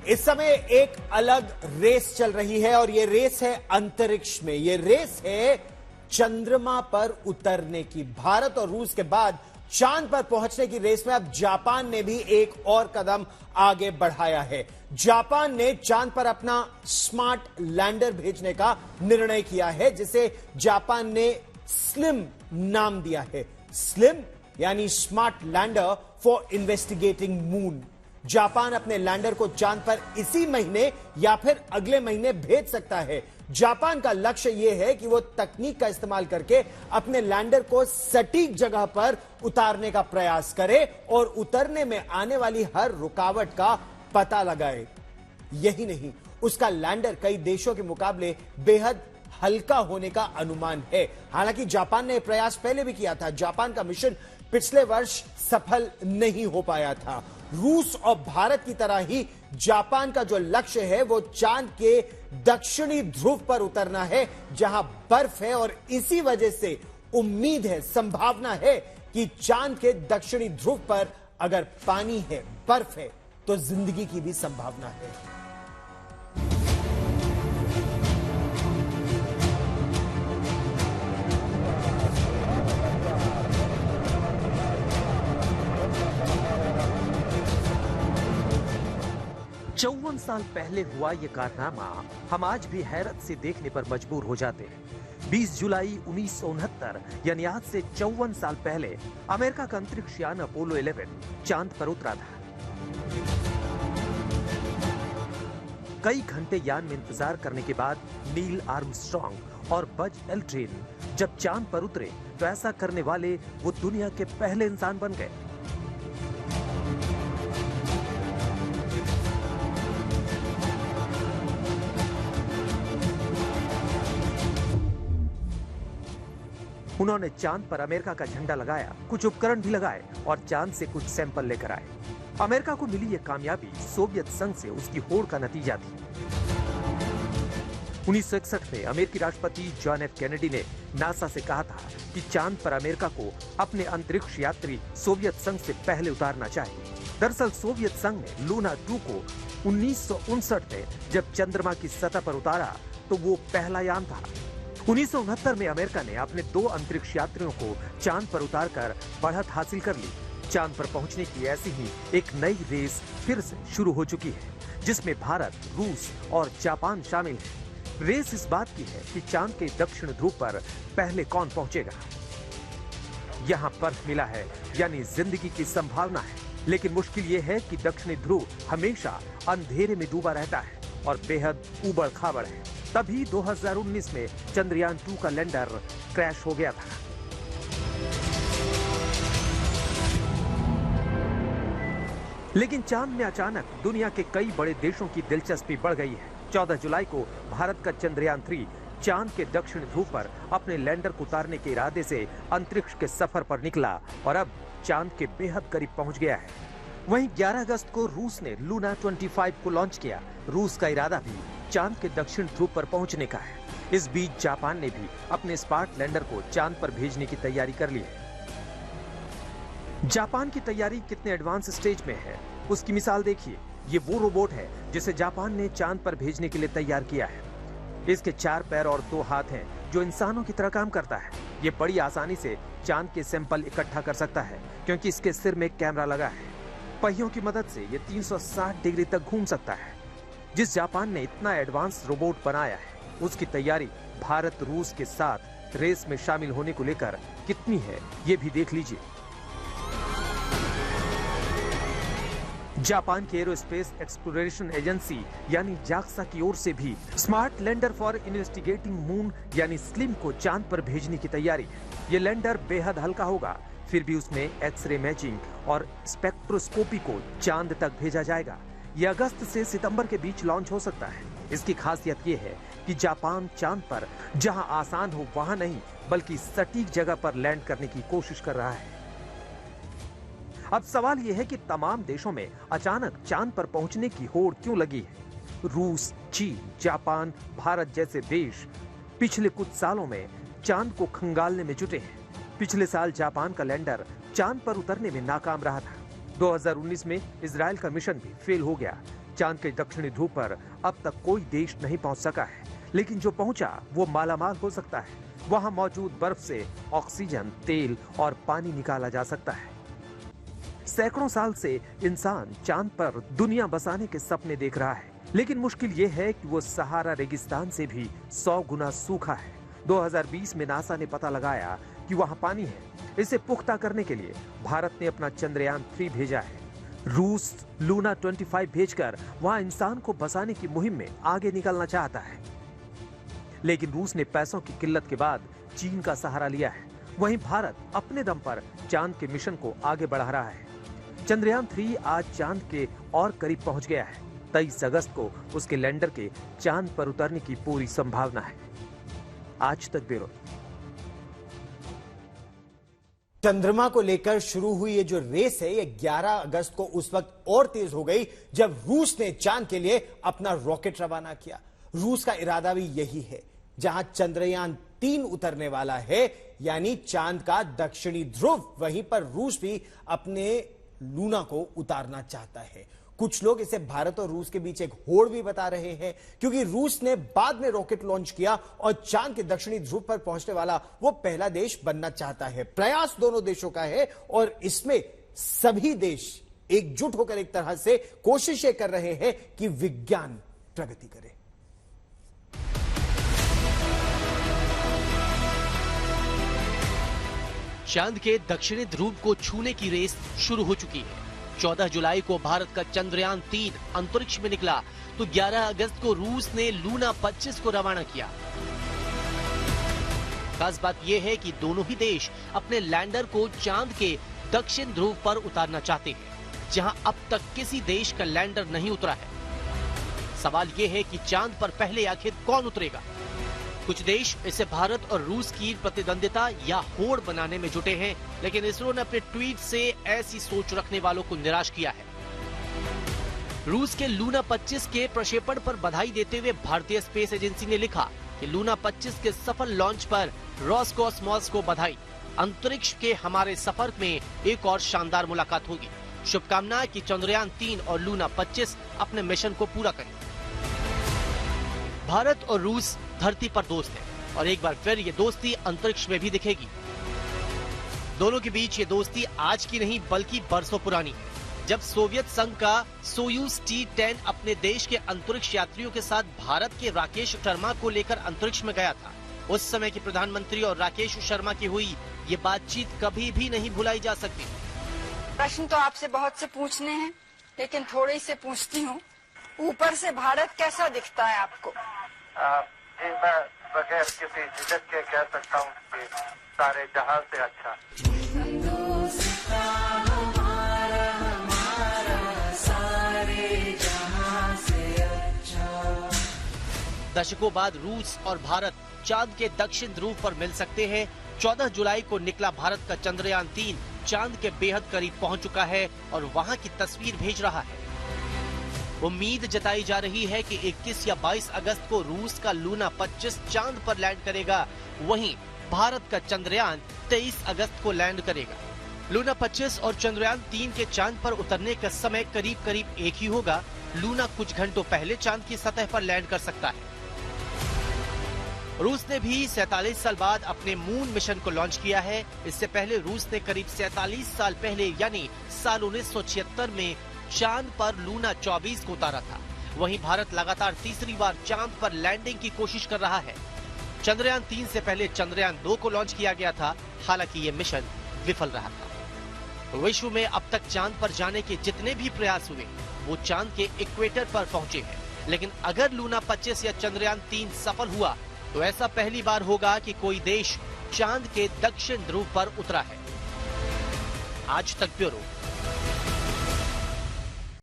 इस समय एक अलग रेस चल रही है और यह रेस है अंतरिक्ष में। यह रेस है चंद्रमा पर उतरने की। भारत और रूस के बाद चांद पर पहुंचने की रेस में अब जापान ने भी एक और कदम आगे बढ़ाया है। जापान ने चांद पर अपना स्मार्ट लैंडर भेजने का निर्णय किया है, जिसे जापान ने स्लिम नाम दिया है। स्लिम यानी smart lander for investigating moon. Japan अपने लैंडर को चांद पर इसी महीने या फिर अगले महीने भेज सकता है। जापान का लक्ष्य यह है कि वो तकनीक का इस्तेमाल करके अपने लैंडर को सटीक जगह पर उतारने का प्रयास करे और उतरने में आने वाली हर रुकावट का पता लगाए। यही नहीं, उसका लैंडर कई देशों के मुकाबले बेहद हल्का होने का अनुमान है। हालांकि जापान ने प्रयास पहले भी किया था। जापान का मिशन पिछले वर्ष सफल नहीं हो पाया था। रूस और भारत की तरह ही जापान का जो लक्ष्य है वो चांद के दक्षिणी ध्रुव पर उतरना है, जहां बर्फ है, और इसी वजह से उम्मीद है, संभावना है कि चांद के दक्षिणी ध्रुव पर अगर पानी है, बर्फ है, तो जिंदगी की भी संभावना है। 54 साल पहले हुआ ये कारनामा हम आज भी हैरत से देखने पर मजबूर हो जाते हैं। 20 जुलाई 1969 यानी आज से 54 साल पहले अमेरिका का अंतरिक्ष यान अपोलो 11 चांद पर उतरा था। कई घंटे यान में इंतजार करने के बाद नील आर्मस्ट्रॉन्ग और बज एल्ड्रिन जब चांद पर उतरे तो ऐसा करने वाले वो दुनिया के पहले इंसान बन गए। उन्होंने चांद पर अमेरिका का झंडा लगाया, कुछ उपकरण भी लगाए और चांद से कुछ सैंपल लेकर आए। अमेरिका को मिली यह कामयाबी सोवियत संघ से उसकी होड़ का नतीजा थी। 1961 में अमेरिकी राष्ट्रपति जॉन एफ कैनेडी ने नासा से कहा था कि चांद पर अमेरिका को अपने अंतरिक्ष यात्री सोवियत संघ से पहले उतारना चाहिए। दरअसल सोवियत संघ ने लूना 2 को 1959 में जब चंद्रमा की सतह पर उतारा तो वो पहला यान था। 1969 में अमेरिका ने अपने 2 अंतरिक्ष यात्रियों को चांद पर उतारकर बढ़त हासिल कर ली। चांद पर पहुंचने की ऐसी ही एक नई रेस फिर से शुरू हो चुकी है, जिसमें भारत, रूस और जापान शामिल है। रेस इस बात की है कि चांद के दक्षिण ध्रुव पर पहले कौन पहुंचेगा। यहां बर्फ मिला है यानी जिंदगी की संभावना है, लेकिन मुश्किल यह है कि दक्षिणी ध्रुव हमेशा अंधेरे में डूबा रहता है और बेहद उबड़ खाबड़ है। तभी 2019 में चंद्रयान 2 का लैंडर क्रैश हो गया था। लेकिन चांद में अचानक दुनिया के कई बड़े देशों की दिलचस्पी बढ़ गई है। 14 जुलाई को भारत का चंद्रयान 3 चांद के दक्षिण ध्रुव पर अपने लैंडर को उतारने के इरादे से अंतरिक्ष के सफर पर निकला और अब चांद के बेहद करीब पहुंच गया है। वहीं 11 अगस्त को रूस ने लूना 25 को लॉन्च किया। रूस का इरादा भी चांद के दक्षिण ध्रुव पर पहुंचने का है। इस बीच जापान ने भी अपने स्मार्ट लैंडर को चांद पर भेजने की तैयारी कर ली है। जापान की तैयारी कितने एडवांस स्टेज में है, उसकी मिसाल देखिए। ये वो रोबोट है जिसे जापान ने चांद पर भेजने के लिए तैयार किया है। इसके 4 पैर और 2 हाथ हैं, जो इंसानों की तरह काम करता है। ये बड़ी आसानी से चांद के सैंपल इकट्ठा कर सकता है, क्योंकि इसके सिर में कैमरा लगा है। पहियों की मदद से ये 360 डिग्री तक घूम सकता है। जिस जापान ने इतना एडवांस रोबोट बनाया है, उसकी तैयारी भारत, रूस के साथ रेस में शामिल होने को लेकर कितनी है, ये भी देख लीजिए। जापान की एरोस्पेस एक्सप्लोरेशन एजेंसी यानी जाक्सा की ओर से भी smart lander for investigating moon यानी स्लिम को चांद पर भेजने की तैयारी है। ये लैंडर बेहद हल्का होगा, फिर भी उसमें एक्सरे इमेजिंग और स्पेक्ट्रोस्कोपी को चांद तक भेजा जाएगा। यह अगस्त से सितंबर के बीच लॉन्च हो सकता है। इसकी खासियत यह है कि जापान चांद पर जहां आसान हो वहां नहीं, बल्कि सटीक जगह पर लैंड करने की कोशिश कर रहा है। अब सवाल यह है कि तमाम देशों में अचानक चांद पर पहुंचने की होड़ क्यों लगी है। रूस, चीन, जापान, भारत जैसे देश पिछले कुछ सालों में चांद को खंगालने में जुटे हैं। पिछले साल जापान का लैंडर चांद पर उतरने में नाकाम रहा था। 2019 में इजराइल का मिशन भी फेल हो गया। चांद के दक्षिणी ध्रुव पर अब तक कोई देश नहीं पहुंच सका है, लेकिन जो पहुंचा वो मालामाल हो सकता है। वहां मौजूद बर्फ से ऑक्सीजन, तेल और पानी निकाला जा सकता है। सैकड़ों साल से इंसान चांद पर दुनिया बसाने के सपने देख रहा है, लेकिन मुश्किल ये है कि वो सहारा रेगिस्तान से भी 100 गुना सूखा है। 2020 में नासा ने पता लगाया कि वहां पानी है। इसे पुख्ता करने के लिए भारत ने अपना चंद्रयान 3 भेजा है। रूस लूना 25 भेजकर वहां इंसान को बसाने की मुहिम में आगे निकलना चाहता है, लेकिन रूस ने पैसों की किल्लत के बाद चीन का सहारा लिया है। वहीं भारत अपने दम पर चांद के मिशन को आगे बढ़ा रहा है। चंद्रयान 3 आज चांद के और करीब पहुंच गया है। 23 अगस्त को उसके लैंडर के चांद पर उतरने की पूरी संभावना है। आज तक ब्यूरो। चंद्रमा को लेकर शुरू हुई ये जो रेस है, ये 11 अगस्त को उस वक्त और तेज हो गई जब रूस ने चांद के लिए अपना रॉकेट रवाना किया। रूस का इरादा भी यही है। जहां चंद्रयान 3 उतरने वाला है, यानी चांद का दक्षिणी ध्रुव, वहीं पर रूस भी अपने लूना को उतारना चाहता है। कुछ लोग इसे भारत और रूस के बीच एक होड़ भी बता रहे हैं, क्योंकि रूस ने बाद में रॉकेट लॉन्च किया और चांद के दक्षिणी ध्रुव पर पहुंचने वाला वो पहला देश बनना चाहता है। प्रयास दोनों देशों का है और इसमें सभी देश एकजुट होकर एक तरह से कोशिशें कर रहे हैं कि विज्ञान प्रगति करे। चांद के दक्षिणी ध्रुव को छूने की रेस शुरू हो चुकी है। 14 जुलाई को भारत का चंद्रयान 3 अंतरिक्ष में निकला तो 11 अगस्त को रूस ने लूना 25 को रवाना किया। खास बात यह है कि दोनों ही देश अपने लैंडर को चांद के दक्षिण ध्रुव पर उतारना चाहते हैं, जहां अब तक किसी देश का लैंडर नहीं उतरा है। सवाल यह है कि चांद पर पहले आखिर कौन उतरेगा। कुछ देश इसे भारत और रूस की प्रतिद्वंदिता या होड़ बनाने में जुटे हैं, लेकिन इसरो ने अपने ट्वीट से ऐसी सोच रखने वालों को निराश किया है। रूस के लूना 25 के प्रक्षेपण पर बधाई देते हुए भारतीय स्पेस एजेंसी ने लिखा कि लूना 25 के सफल लॉन्च पर रोसकोसमोस को बधाई। अंतरिक्ष के हमारे सफर में एक और शानदार मुलाकात होगी। शुभकामनाएं कि चंद्रयान 3 और लूना 25 अपने मिशन को पूरा करें। भारत और रूस धरती पर दोस्त हैं और एक बार फिर ये दोस्ती अंतरिक्ष में भी दिखेगी। दोनों के बीच ये दोस्ती आज की नहीं बल्कि बरसों पुरानी है। जब सोवियत संघ का सोयूज T-10 अपने देश के अंतरिक्ष यात्रियों के साथ भारत के राकेश शर्मा को लेकर अंतरिक्ष में गया था, उस समय के प्रधानमंत्री और राकेश शर्मा की हुई ये बातचीत कभी भी नहीं भुलाई जा सकती। प्रश्न तो आपसे बहुत से पूछने हैं, लेकिन थोड़े से पूछती हूँ। ऊपर से भारत कैसा दिखता है आपको? जी, मैं बगैर किसी झिझक के कह सकता हूँ कि सारे जहां से अच्छा। दशकों बाद रूस और भारत चांद के दक्षिण ध्रुव पर मिल सकते हैं। 14 जुलाई को निकला भारत का चंद्रयान 3 चांद के बेहद करीब पहुंच चुका है और वहां की तस्वीर भेज रहा है। उम्मीद जताई जा रही है कि 21 या 22 अगस्त को रूस का लूना 25 चांद पर लैंड करेगा, वहीं भारत का चंद्रयान 23 अगस्त को लैंड करेगा। लूना 25 और चंद्रयान 3 के चांद पर उतरने का समय करीब करीब एक ही होगा। लूना कुछ घंटों पहले चांद की सतह पर लैंड कर सकता है। रूस ने भी 47 साल बाद अपने मून मिशन को लॉन्च किया है। इससे पहले रूस ने करीब 47 साल पहले यानी साल 1976 में चांद पर लूना 24 को उतारा था। वहीं भारत लगातार तीसरी बार चांद पर लैंडिंग की कोशिश कर रहा है। चंद्रयान 3 से पहले चंद्रयान 2 को लॉन्च किया गया था, हालांकि ये मिशन विफल रहा था। विश्व में अब तक चांद पर जाने के जितने भी प्रयास हुए वो चांद के इक्वेटर पर पहुंचे हैं, लेकिन अगर लूना 25 या चंद्रयान 3 सफल हुआ तो ऐसा पहली बार होगा कि कोई देश चांद के दक्षिण ध्रुव पर उतरा है। आज तक ब्यूरो।